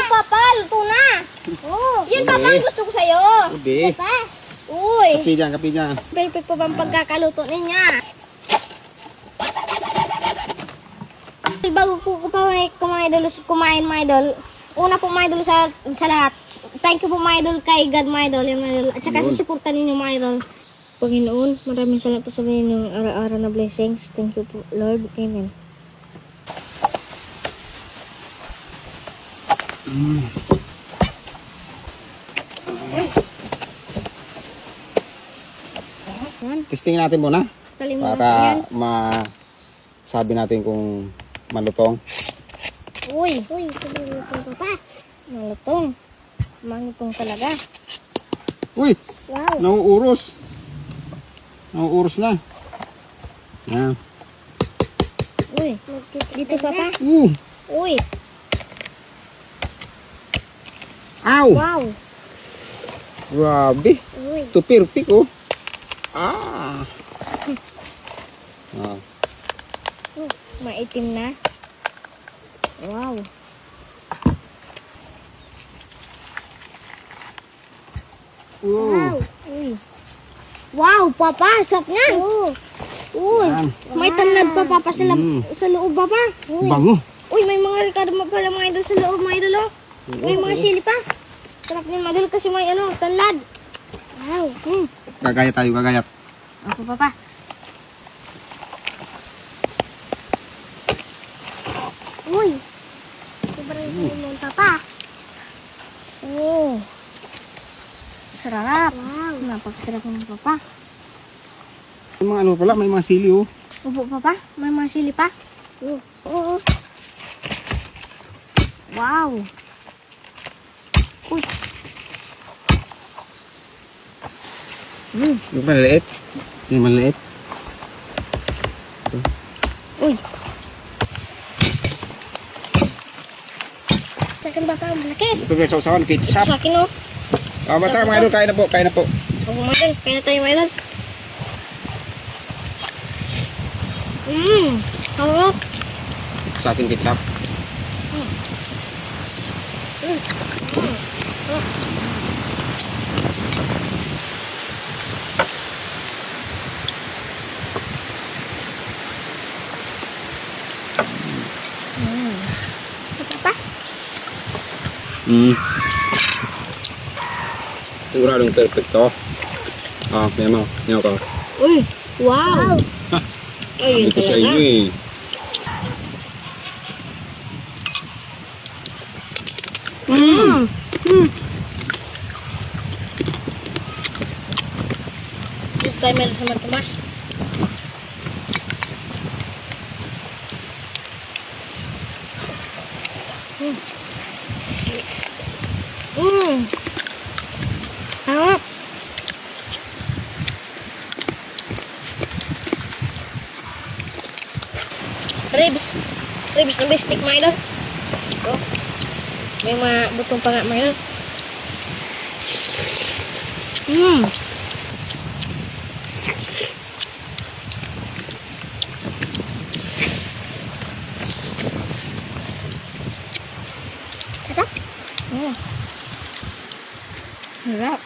Papa, luto na. Oh, yun Papa ang gusto ko sa'yo. Ubi. Papa. Uy. Kapi dyan. Perfect pa ba ang pagkakaluto niya? Bago po ko pa kumain mga idol. Una po mga idol sa lahat. Thank you po mga idol kay God mga idol. Yung mga idol. At saka susuportan ninyo mga idol. Panginoon, maraming salamat po sa inyong araw-araw na blessings. Thank you po Lord. Amen. Testing natin muna. Kalimutan Para yan. masabi natin kung malutong. Uy, sabi mo ito Papa. Malutong. Malutong talaga. Uy! Wow. Nauuros. Nauuros na. Yan. Uy, dito Papa. Uy. Ow! Wow. Grabe. Uy. Ito perfect oh. Ah. Ah. Maitim na. Wow. Wow. Uy. Wow, Papa, sarap na. Uy. Yan. May tanlad pa Papa sa loob Papa. Uy. Bango. Uy, may mga Ricardo pala mga idol sa loob mga idol. Oh. May mga sili pa. Sarap din mga idol kasi may tanlad. Wow. Gagayat tayo, gagayat. Ako Papa. Uy. Sobrang mo Papa. Oh. Sarap. Wow. Napakasarap ng Papa. May mga ano pala, may mga sili oh. Upo Papa, may mga sili pa. Oo. Wow. Uy. Yung maliliit. Yung maliliit. Uy. Sa akin Papa, ang malaki. Ito yung sausawan, ketchup. Sa akin oh. Tara mga idol, kain na po, kain na po. Ako mga idol, kaya na tayo mga idol. Harap. Sa ating ketchup. Sa Papa. Siguradong perfecto. Ah, memang. Yan ka. Uy. Wow. Ayun Ito sa talaga. inyo eh. Dito tayo meron sa matamas. Harap. Ribs na bistik mga idol. Oh. May mga butong pa nga mga idol. Sarap. Sarap.